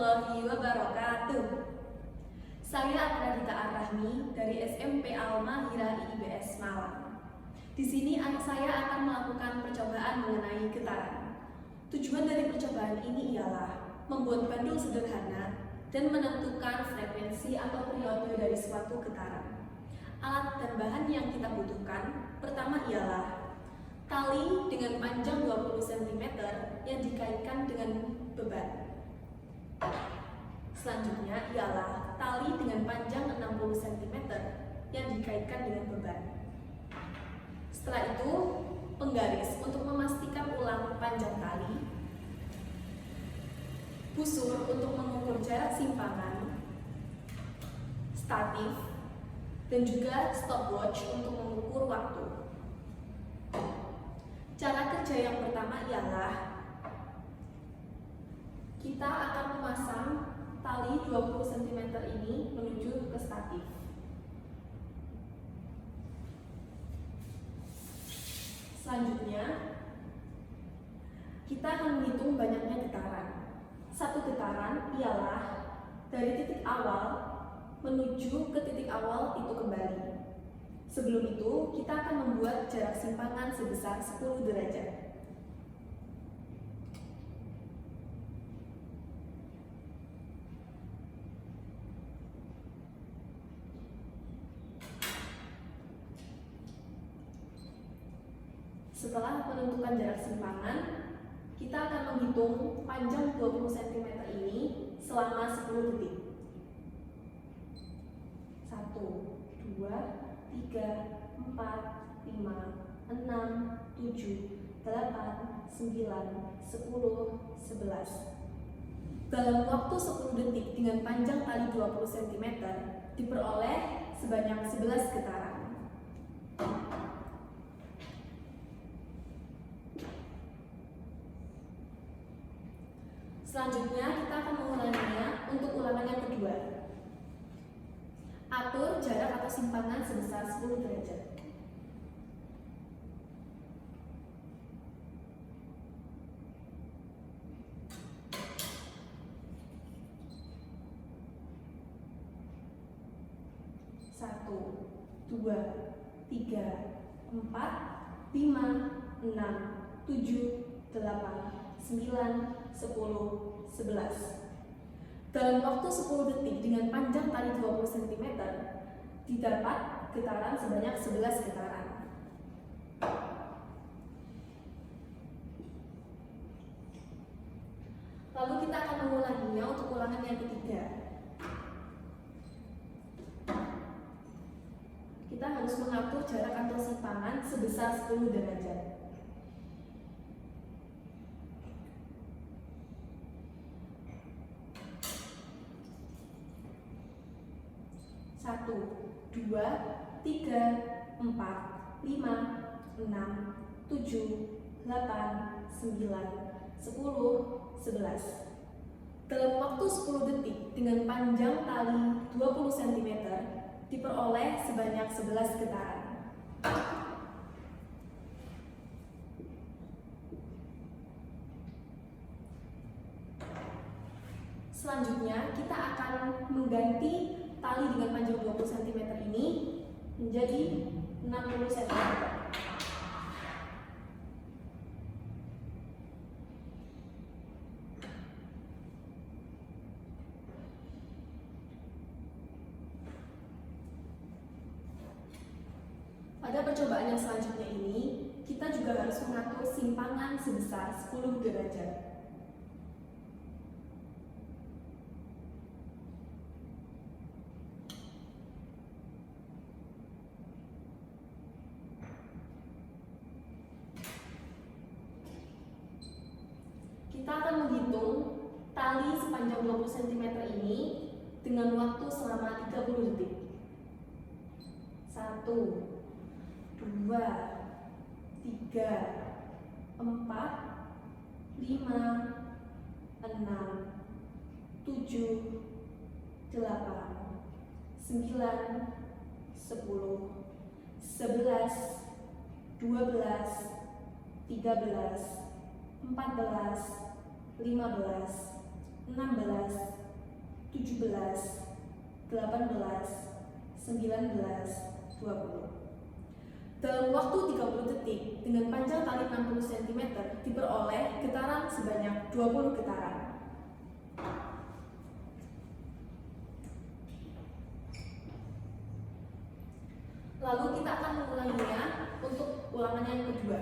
warahmatullahi wabarakatuh. Saya Akradita Ar-Rahmi dari SMP Al-Mahira IIBS Malang. Di sini saya akan melakukan percobaan mengenai getaran. Tujuan dari percobaan ini ialah membuat bandul sederhana dan menentukan frekuensi atau periode dari suatu getaran. Alat dan bahan yang kita butuhkan pertama ialah tali dengan panjang 20 cm yang dikaitkan dengan beban. Selanjutnya ialah tali dengan panjang 60 cm yang dikaitkan dengan beban. Setelah itu, penggaris untuk memastikan ulang panjang tali, busur untuk mengukur jarak simpangan, statif, dan juga stopwatch untuk mengukur waktu. Cara kerja yang pertama ialah kita akan memasang tali 20 cm ini menuju ke statif. Selanjutnya, kita akan menghitung banyaknya getaran. Satu getaran ialah dari titik awal menuju ke titik awal itu kembali. Sebelum itu, kita akan membuat jarak simpangan sebesar 10 derajat. Setelah menentukan jarak simpangan, kita akan menghitung panjang 20 cm ini selama 10 detik. 1, 2, 3, 4, 5, 6, 7, 8, 9, 10, 11. Dalam waktu 10 detik dengan panjang tali 20 cm diperoleh sebanyak 11 getaran. Selanjutnya kita akan mengulanginya untuk ulangan yang kedua. Atur jarak atau simpangan sebesar 10 derajat. Satu, 2, 3, 4, 5, 6, 7, 8, 9, 10, 11. Dalam waktu 10 detik dengan panjang tali 20 cm didapat getaran sebanyak 11 getaran. Lalu kita akan mengulanginya untuk ulangan yang ketiga. Kita harus mengatur jarak atau simpangan sebesar 10 derajat. 1, 2, 3, 4, 5, 6, 7, 8, 9, 10, 11. Dalam waktu 10 detik dengan panjang tali 20 cm diperoleh sebanyak 11 getaran. Selanjutnya kita akan mengganti tali dengan panjang 20 cm ini menjadi 60 cm. Pada percobaan yang selanjutnya ini, kita juga harus mengatur simpangan sebesar 10 derajat. Kita akan menghitung tali sepanjang 20 cm ini dengan waktu selama 30 detik. 1, 2, 3, 4, 5, 6, 7, 8, 9, 10, 11, 12, 13, 14, 15, 16, 17, 18, 19, 20. Dalam waktu 30 detik dengan panjang tali 60 cm diperoleh getaran sebanyak 20 getaran. Lalu kita akan mengulanginya untuk ulangan yang kedua.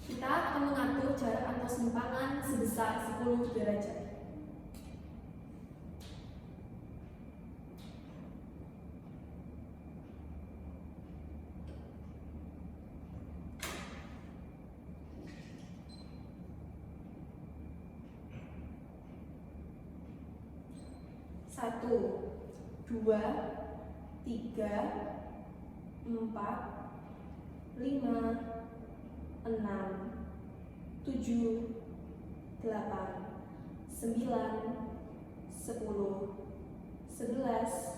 Kita akan mengatur jarak atau simpangan sebesar 10 derajat. Satu, dua, 3, 4, 5, 6, 7, 8, 9, 10, 11,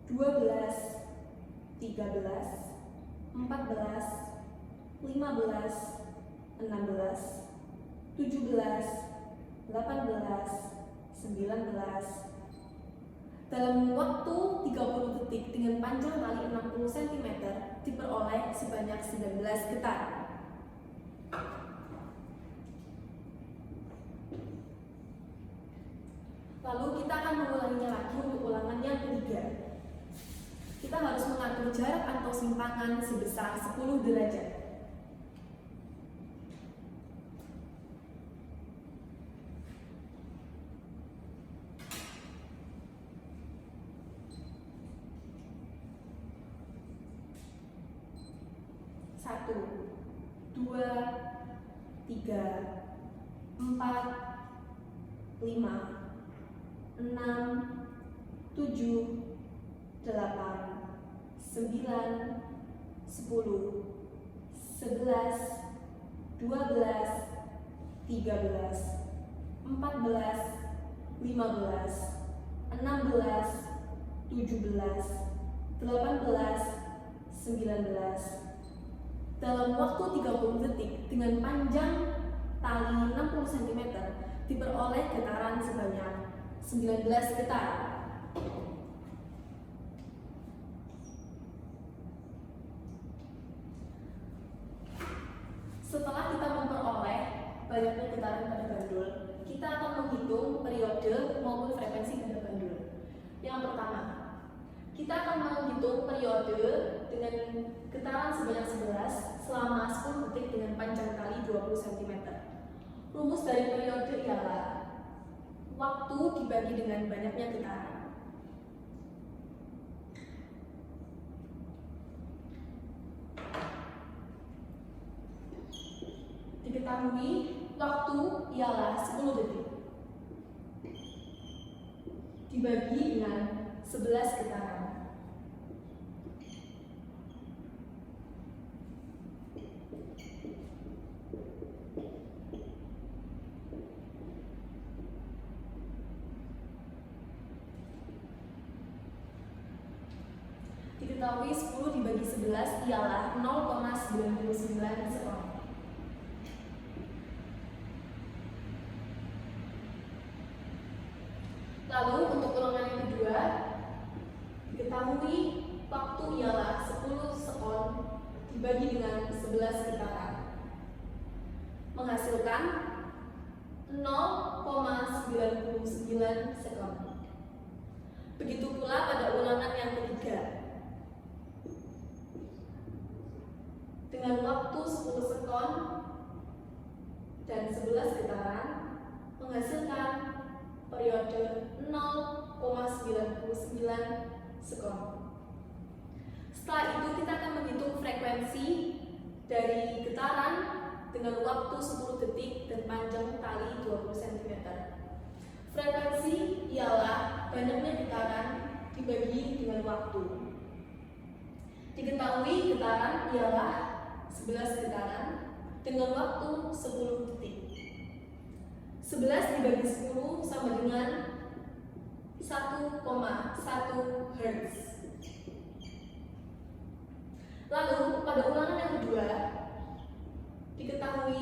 12, 13, 14, 15, 16, 17, 18, 19. Dalam waktu 30 detik dengan panjang tali 60 cm diperoleh sebanyak 19 getaran. Lalu kita akan mengulanginya lagi untuk ulangan yang ketiga. Kita harus mengatur jarak atau simpangan sebesar 10 derajat. Satu, dua, 3, 4, 5, 6, 7, 8, 9, 10, 11, 12, 13, 14, 15, 16, 17, 18, 19. Dalam waktu 30 detik dengan panjang tali 60 cm diperoleh getaran sebanyak 19 getaran. Setelah kita memperoleh banyaknya getaran pada bandul, kita akan menghitung periode maupun frekuensi pada bandul. Yang pertama, kita akan menghitung periode dengan getaran sebanyak 11 selama 10 detik dengan panjang tali 20 cm. Rumus dari periode ialah waktu dibagi dengan banyaknya getaran. Diketahui waktu ialah 10 detik dibagi dengan 11 getaran. Diketahui 10 dibagi 11 ialah 0,99 sekon. Lalu untuk ulangan yang kedua, diketahui waktu ialah 10 sekon dibagi dengan 11 getaran, menghasilkan 0,99 sekon. Begitu pula pada ulangan yang ketiga, dengan waktu 10 sekon dan 11 getaran menghasilkan periode 0,99 sekon. Setelah itu kita akan menghitung frekuensi dari getaran dengan waktu 10 detik dan panjang tali 20 cm. Frekuensi ialah banyaknya getaran dibagi dengan waktu. Diketahui getaran ialah 11 getaran dengan waktu 10 detik. 11 dibagi 10 sama dengan 1,1 Hz. Lalu pada ulangan yang kedua, diketahui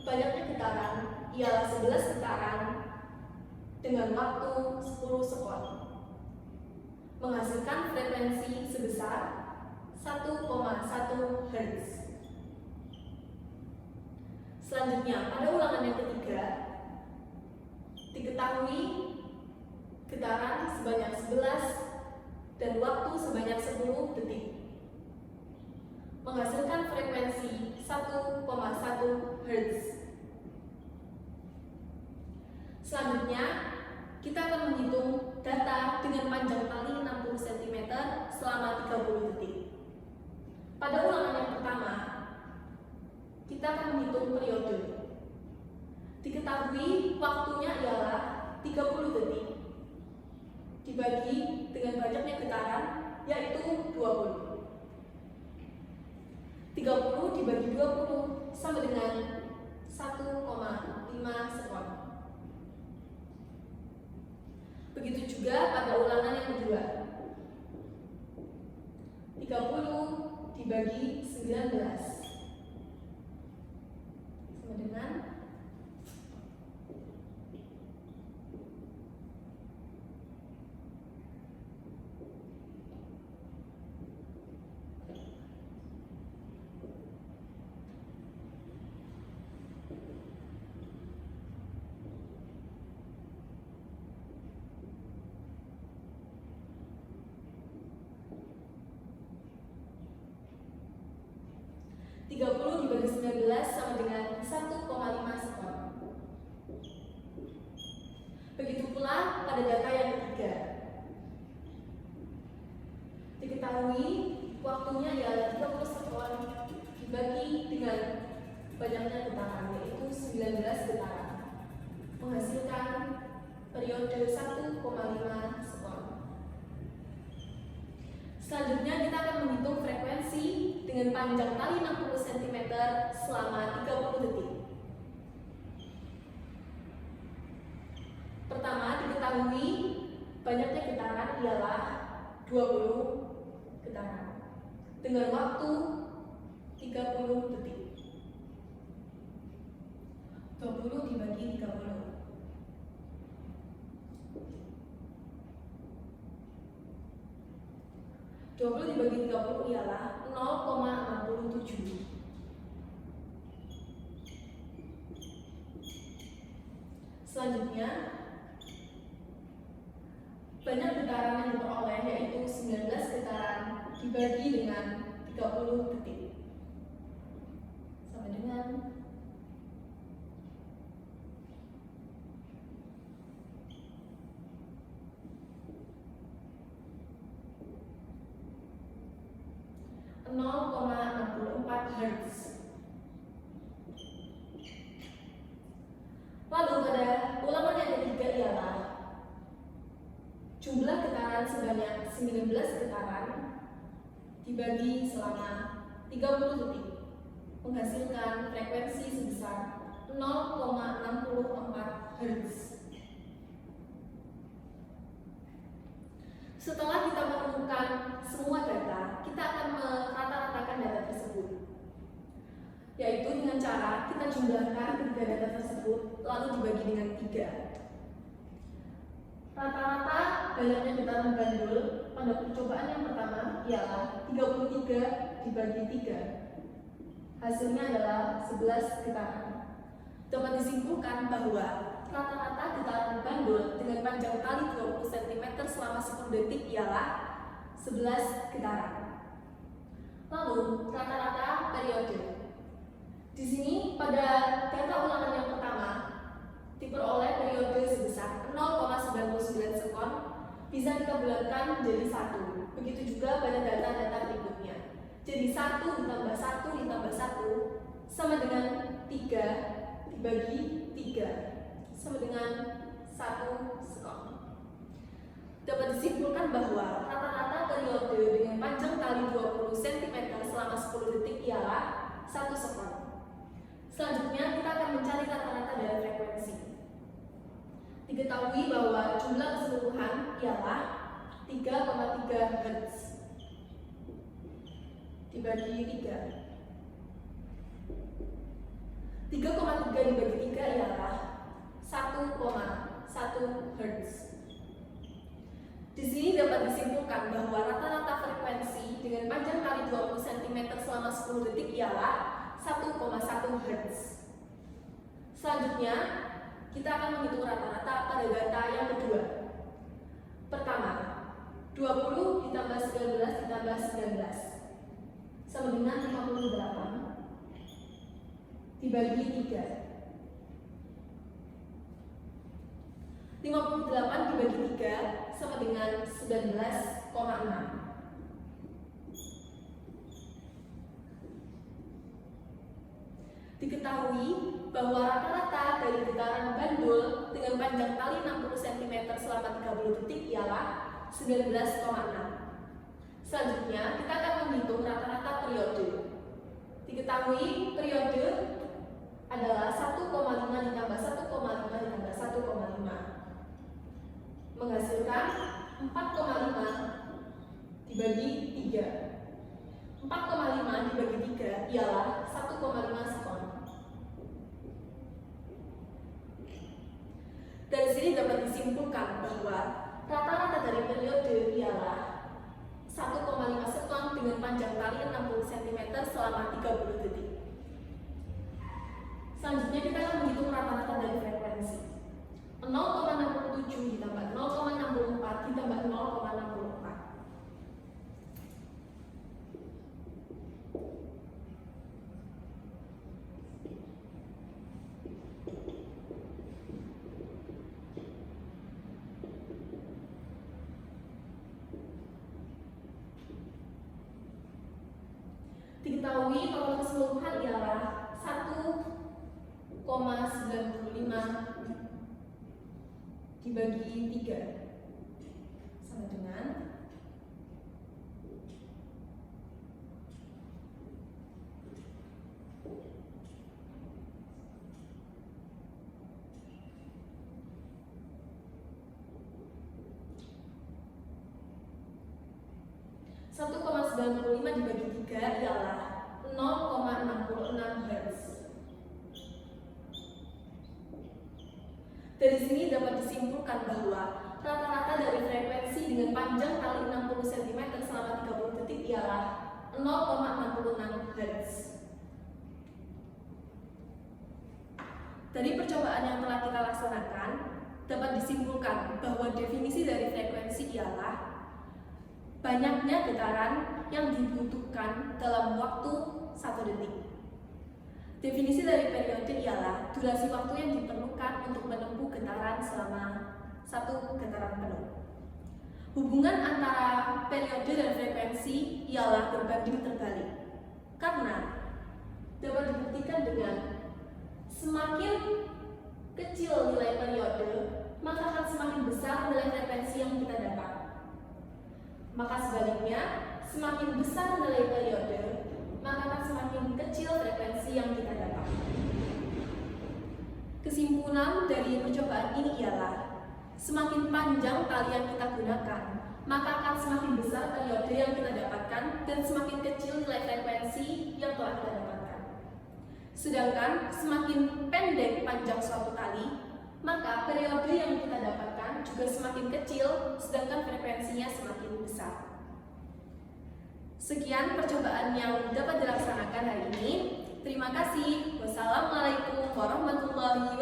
banyaknya getaran ialah 11 getaran dengan waktu 10 sekon, menghasilkan frekuensi sebesar 1,1 Hz. Selanjutnya, pada ulangan yang ketiga, diketahui getaran sebanyak 11 dan waktu sebanyak 10 detik, menghasilkan frekuensi 1,1 Hz. Selanjutnya, kita akan menghitung data dengan panjang tali 60 cm selama 30 detik. Pada ulangan yang pertama, kita akan menghitung periode. Diketahui waktunya ialah 30 detik dibagi dengan banyaknya getaran, yaitu 20. 30 dibagi 20 sama dengan 1,5 sekon. Begitu juga pada ulangan yang kedua. 30 dibagi 19 sama dengan 30 dibagi 19 sama dengan 1,5 sekon. Begitu pula pada data yang ketiga. Diketahui waktunya ialah 30 sekon dibagi dengan banyaknya getaran, yaitu 19 getaran, menghasilkan periode 1,5 sekon. Selanjutnya kita akan menghitung frekuensi dengan panjang tali 60 cm selama 30 detik. Pertama, diketahui banyaknya getaran ialah 20 getaran dengan waktu 30 detik. 20 dibagi 30. 20 dibagi 30 ialah 0,67. Selanjutnya, banyak getaran yang diperoleh yaitu 19 getaran dibagi dengan 30 detik. Sama dengan 0,64 Hz. Lalu pada ulangan yang ketiga ialah jumlah getaran sebanyak 19 getaran dibagi selama 30 detik, menghasilkan frekuensi sebesar 0,64 Hz. Setelah kita menemukan semua data, kita akan merata-ratakan data tersebut, yaitu dengan cara kita jumlahkan ketiga data tersebut lalu dibagi dengan 3. Rata-rata banyaknya getaran bandul pada percobaan yang pertama ialah 33 dibagi 3. Hasilnya adalah 11 getaran. Dapat disimpulkan bahwa rata-rata getaran bandul dengan panjang tali 20 cm selama 10 detik ialah 11 getaran. Lalu rata-rata periode. Di sini pada data ulangan yang pertama diperoleh periode sebesar 0,99 sekon bisa kita bulatkan menjadi 1. Begitu juga pada data-data berikutnya. Jadi 1 ditambah 1 ditambah 1 sama dengan 3 dibagi 3 sama dengan 1 sekon. Dapat disimpulkan bahwa rata-rata periode dengan panjang tali 20 cm selama 10 detik ialah 1 sekon. Selanjutnya kita akan mencari rata-rata dari frekuensi. Diketahui bahwa jumlah keseluruhan ialah 3,3 Hz dibagi 3. 3,3 dibagi 3 ialah 1,1 Hz. Di sini dapat disimpulkan bahwa rata-rata frekuensi dengan panjang kali 20 cm selama 10 detik ialah 1,1 Hz. Selanjutnya, kita akan menghitung rata-rata pada data yang kedua. Pertama, 20 ditambah 19 ditambah 19 sama dengan 58 dibagi 3. 58 dibagi 3 sama dengan 19,6. Diketahui bahwa rata-rata dari getaran bandul dengan panjang tali 60 cm selama 30 detik ialah 19,6. Selanjutnya, kita akan menghitung rata-rata periode. Diketahui periode adalah 1,5 ditambah 1,5 ditambah 1,5 menghasilkan 4,5 dibagi 3. 4,5 dibagi 3 ialah 1,5 sekon. Dari sini dapat disimpulkan bahwa rata-rata dari periode ialah 1,5 sekon dengan panjang tali 60 cm selama 30 detik. Selanjutnya kita akan menghitung rata-rata dari frekuensi. 0,67 ditambah 0,64 ditambah 0,64. Diketahui total keseluruhan ialah 1,95 dibagi 3 sama dengan 1,95 dibagi 3 ialah 0,66 Hz. Dari sini dapat disimpulkan bahwa rata-rata dari frekuensi dengan panjang tali 60 cm selama 30 detik ialah 0,66 Hz. Dari percobaan yang telah kita laksanakan, dapat disimpulkan bahwa definisi dari frekuensi ialah banyaknya getaran yang dibutuhkan dalam waktu 1 detik. Definisi dari periode ialah durasi waktu yang diperlukan untuk menempuh getaran selama 1 getaran penuh. Hubungan antara periode dan frekuensi ialah berbanding terbalik, karena dapat dibuktikan dengan semakin kecil nilai periode, maka akan semakin besar nilai frekuensi yang kita dapat. Maka sebaliknya, semakin besar nilai periode, maka akan semakin kecil frekuensi yang kita dapat. Kesimpulan dari percobaan ini ialah semakin panjang tali yang kita gunakan, maka akan semakin besar periode yang kita dapatkan dan semakin kecil nilai frekuensi yang telah kita dapatkan. Sedangkan semakin pendek panjang suatu tali, maka periode yang kita dapatkan juga semakin kecil, sedangkan frekuensinya semakin besar. Sekian percobaan yang dapat dilaksanakan hari ini. Terima kasih. Wassalamualaikum warahmatullahi